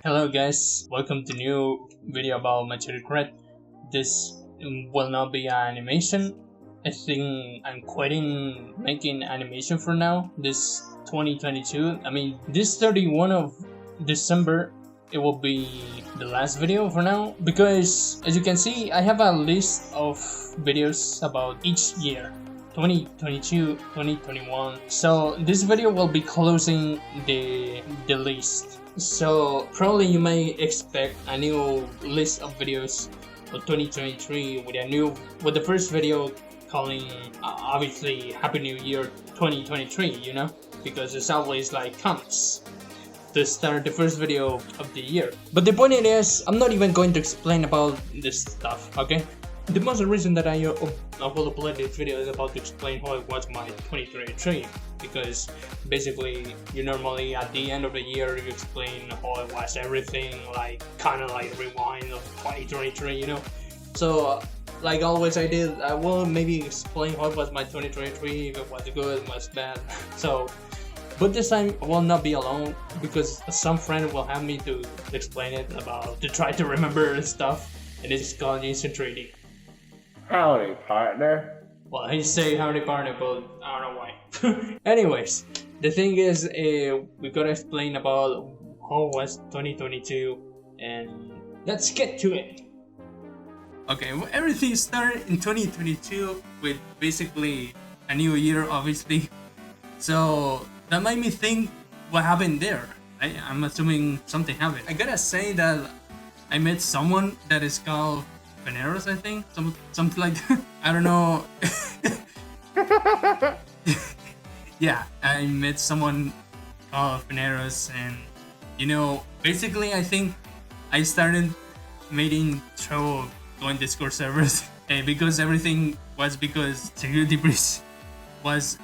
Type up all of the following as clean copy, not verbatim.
Hello guys, welcome to new video about Maty Recret. This will not be an animation. I think I'm quitting making animation for now. This 2022, this 31 of December, it will be the last video for now, because as you can see I have a list of videos about each year, 2022, 2021. So this video will be closing the list. So probably you may expect a new list of videos for 2023 with the first video calling obviously Happy New Year 2023, you know, because it's always like comes to start the first video of the year. But the point is, I'm not even going to explain about this stuff, okay? The most reason that I will upload this video is about to explain how it was my 2023, because basically you normally at the end of the year you explain how it was everything, like kind of like rewind of 2023, you know. So like always I will maybe explain how it was my 2023, if it was good, was bad. So but this time I will not be alone, because some friend will have me to explain it, to try to remember stuff, and it's called Instant 3D. Howdy, partner. Well, he say howdy partner, but I don't know why. Anyways, the thing is, we gotta explain about how was 2022, and let's get to it. Okay, well, everything started in 2022 with basically a new year, obviously. So that made me think what happened there. I'm assuming something happened. I gotta say that I met someone that is called Veneros, I think, something like that. I don't know. Yeah, I met someone called Veneros, and you know, basically I think I started meeting through going Discord servers, because everything was because Security Breach was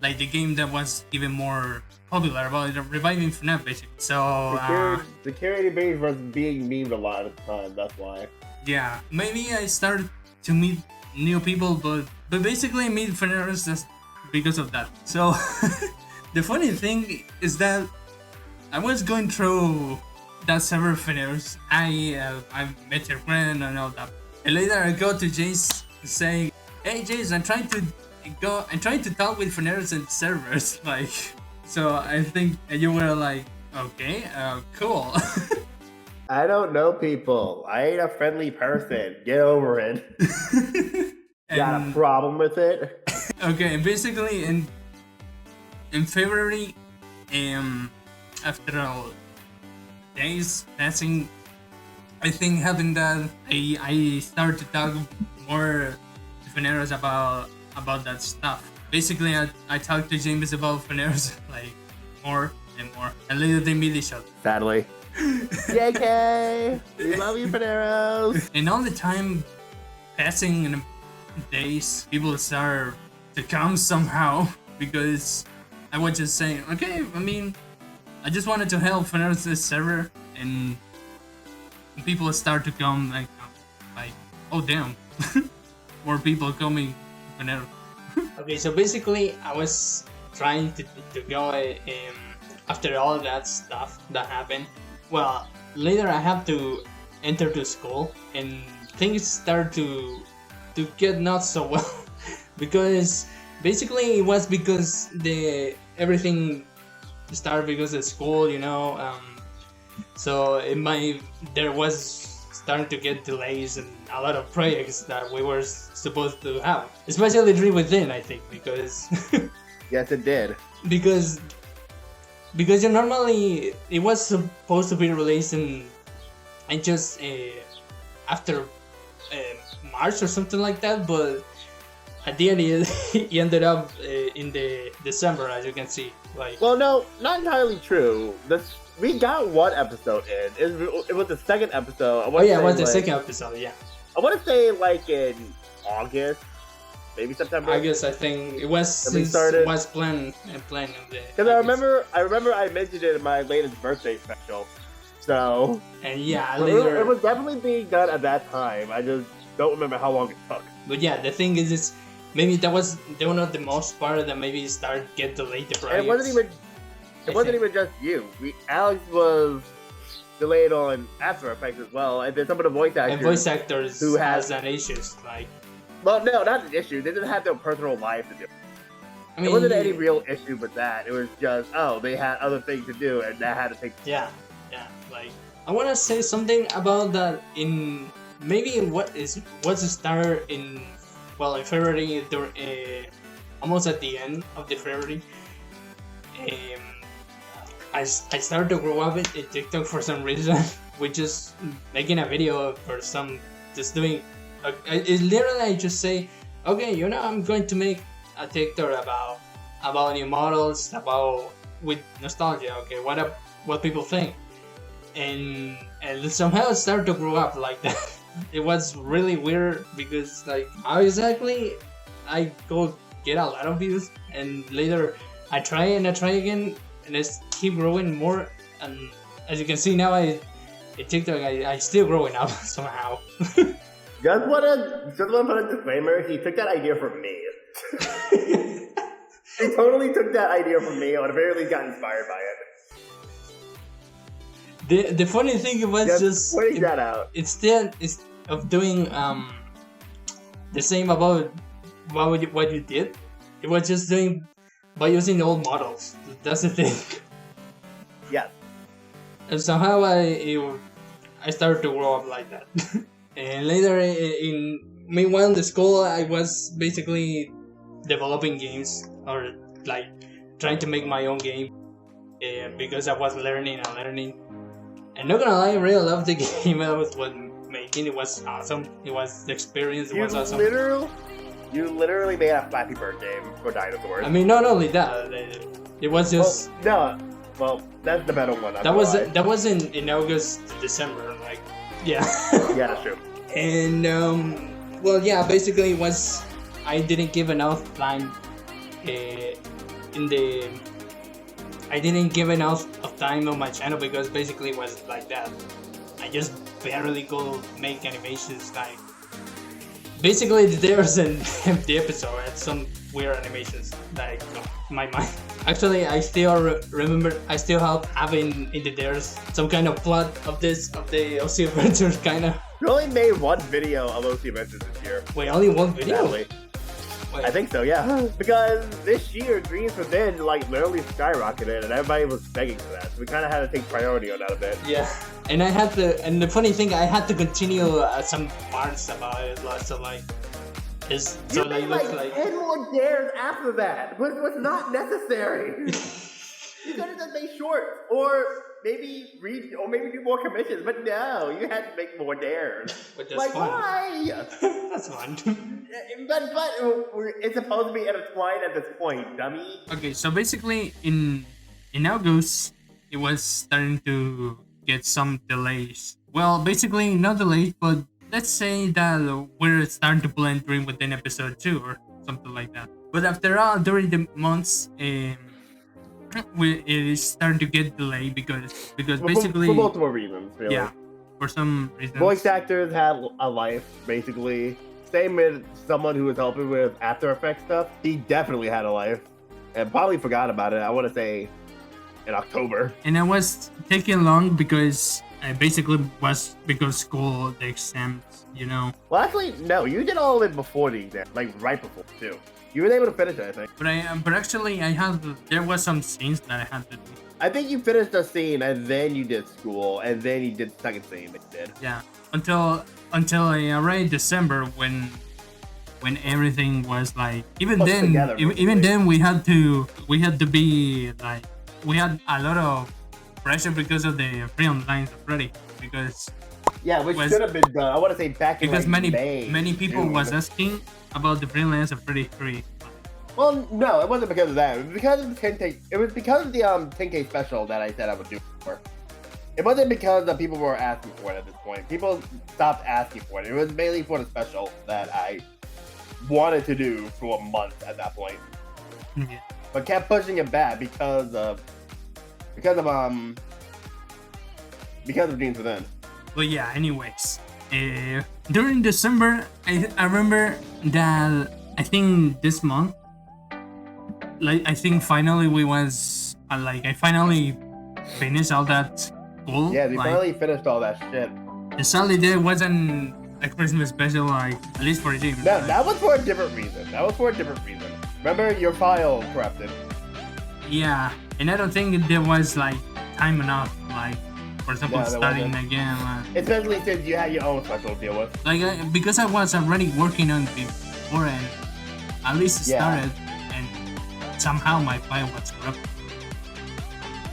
like the game that was even more popular about reviving FNAF, basically. So Security Breach was being memed a lot at the time. That's why. Yeah, maybe I started to meet new people, but basically I meet Veneros just because of that. So the funny thing is that I was going through that server Veneros. I met your friend and all that, and later I go to Jace saying, "Hey Jace, I'm trying to talk with Veneros and servers." Like, so I think you were like, okay, cool. I don't know people. I ain't a friendly person. Get over it. Got a problem with it? Okay, basically in February, after all days passing, I think happened that I started to talk more to Veneros about that stuff. Basically, I talked to James about Veneros like more and more, and later they meet each other. Sadly. JK! We love you, Veneros! And all the time passing in days, people start to come somehow, because I was just saying, okay, I just wanted to help Veneros' server, and people start to come like oh damn, more people coming to Veneros. Okay, so basically I was trying to go after all that stuff that happened. Well, later I have to enter to school, and things start to get not so well because basically it was because everything started because of school, you know. So there was starting to get delays and a lot of projects that we were supposed to have, especially Dream Within, I think, because yes, it did. because normally it was supposed to be released in just after March or something like that, but at the end it ended up in the December, as you can see. Like, well, no, not entirely true. We got one episode in. It was the second episode. It was the second episode. Yeah. I want to say like in August, maybe September. August, I think it was. Started. It was planned of the. Because I remember I mentioned it in my latest birthday special. So. And yeah, later it was definitely being done at that time. I just don't remember how long it took. But yeah, the thing is, maybe that was one of the most part that maybe get delayed the project. It wasn't even It wasn't even just you. Alex was delayed on After Effects as well, and then some of the voice actors. And voice actors who has an issues like. Well, no, not an issue. They didn't have their personal life to do. I mean, it wasn't any real issue with that. It was just they had other things to do, and that had to take. Yeah. Like I want to say something about that in maybe what's the start in February, almost at the end of the February. I started to grow up in TikTok for some reason. We're just making a video for just doing. It's literally I just say, okay, I'm going to make a TikTok about new models, with nostalgia. Okay, what people think, and somehow it started to grow up like that. It was really weird because like how exactly I go get a lot of views, and later I try again, and it's keep growing more. And as you can see now, TikTok I still growing up somehow. Just want to put a disclaimer. He took that idea from me. He totally took that idea from me, or apparently got inspired by it. The funny thing was just pointing that out. It's of doing the same about what you did. It was just doing by using old models. That's the thing. Yeah. And somehow I started to grow up like that. And later meanwhile in the school I was basically developing games or like trying to make my own game because I was learning. And not gonna lie, I really loved the game I was making. It was awesome. It was the experience. It was awesome. You literally made a Flappy Bird game for dinosaurs. I mean, not only that, it was just. Well, that's the better one. That was in August to December, like. Yeah. Yeah, that's true. And basically it was I didn't give enough time I didn't give enough of time on my channel because basically it was like that. I just barely could make animations like basically there's an empty episode and some weird animations like my mind. Actually, I still remember. I still have having in there's some kind of plot of the OC Adventures kind of. You only made one video of OC Adventures this year. Wait, only one video? Wait. I think so, yeah. Because this year, Dreams Within literally skyrocketed, and everybody was begging for that. So we kind of had to take priority on that a bit. Yeah, and and the funny thing, I had to continue some parts about it, so like. You made like 10 more dares after that, but it was not necessary. You could have just made shorts, or maybe do more commissions, but no, you had to make more dares. But that's fun. Why? That's fun. But it's supposed to be intertwined at this point, dummy. Okay, so basically in August, it was starting to get some delays. Well, basically not delays, but let's say that we're starting to plan Dream Within episode 2 or something like that. But after all, during the months, it is starting to get delayed because basically for multiple reasons. Really. Yeah, for some reasons. Voice actors had a life basically. Same with someone who was helping with After Effects stuff. He definitely had a life, and probably forgot about it. I want to say in October. And it was taking long because. Basically was because school, the exams, Well, actually, no. You did all of it before the exam, right before too. You were able to finish it, I think. But actually, there was some scenes that I had to do. I think you finished the scene and then you did school and then you did the second scene that you did. Yeah, until around December when everything was like even then we had to be like we had a lot of pressure because of the free lines of Freddy because which should have been done. I want to say back in because May, many people was asking about the free lines of Freddy 3. Well, no, it wasn't because of that. It was because of the 10K. It was because of the 10K special that I said I would do for. It wasn't because the people were asking for it at this point. People stopped asking for it. It was mainly for the special that I wanted to do for a month at that point. Yeah. But kept pushing it back because of Dreams Within. Well, yeah. Anyways, during December, I remember that I think this month, I think finally we was I finally finished all that school. Yeah, we finally finished all that shit. And sadly, there wasn't a Christmas special, like, at least for Jim. No, that was for a different reason. Remember, your file corrupted. Yeah, and I don't think there was, like, time enough, like, for example, starting again. Especially since you had your own special to deal with. Like, because I was already working on it before, and at least started, and somehow my file was corrupted.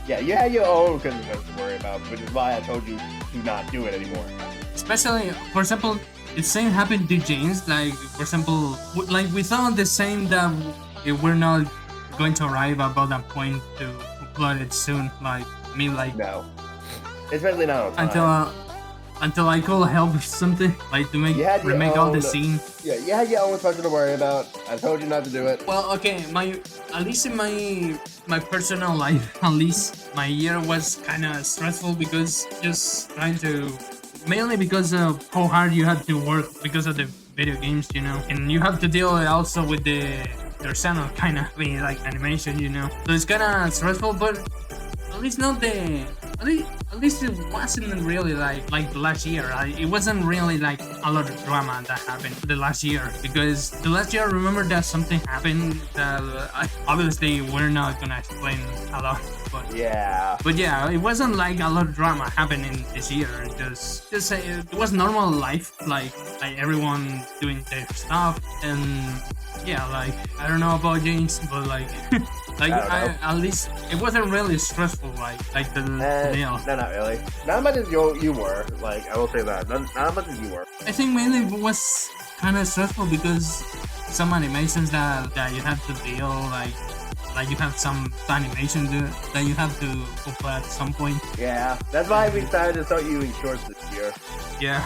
Yeah, you had your own Christmas special to worry about, which is why I told you to not do it anymore. Especially, for example, the same happened to James. Like, for example, like we thought the same that we're not going to arrive about that point to upload it soon. Like, I mean, like no, especially not on time. Until I could help something, like to remake all the scene. Yeah, you had your own special to worry about. I told you not to do it. Well, okay, at least in my personal life, at least my year was kind of stressful because just trying to, mainly because of how hard you had to work because of the video games, you know, and you have to deal also with their channel kind of like animation, you know. So it's kind of stressful, but at least not the. At least it wasn't really like the last year. It wasn't really like a lot of drama that happened the last year, because the last year, remember that something happened that obviously we're not gonna explain a lot. But yeah, it wasn't like a lot of drama happening this year. Just it was normal life, like everyone doing their stuff, and yeah, like I don't know about James, but like. At least it wasn't really stressful like the nail. No, not really. Not as much as you were. Like, I will say that. Not as much as you were. I think mainly it was kind of stressful because some animations that you have to deal, like you have some animation that you have to upload at some point. Yeah, that's why we decided to start using shorts this year. Yeah.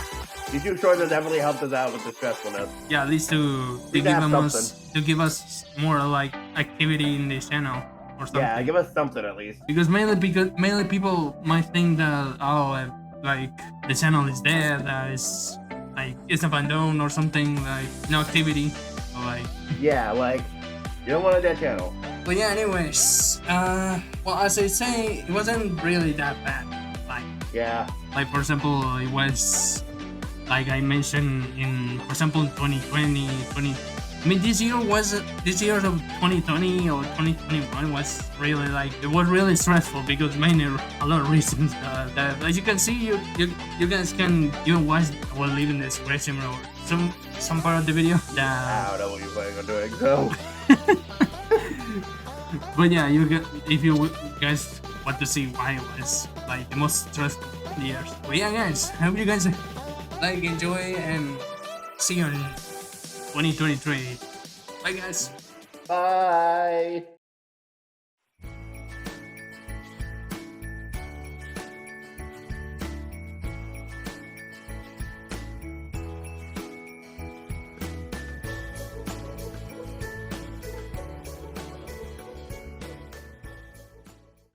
YouTube shorts have definitely helped us out with the stressfulness. Yeah, at least to give us more like activity in the channel or something. Yeah, give us something at least. Because mainly people might think that like the channel is there, that is like it's abandoned or something, like no activity, or like yeah, like you don't want a dead channel. But yeah, anyways, well, as I say, it wasn't really that bad. Like for example, it was. Like I mentioned for example, 2020, I mean, this year of 2020 or 2021 was really it was really stressful because mainly a lot of reasons that as you can see, you guys can even watch or leave in the description or some part of the video. I don't know what you're planning on doing, so. But yeah, if you guys want to see why it was like the most stressful years. But yeah, guys, I hope you guys enjoy and see you in 2023. Bye guys. Bye.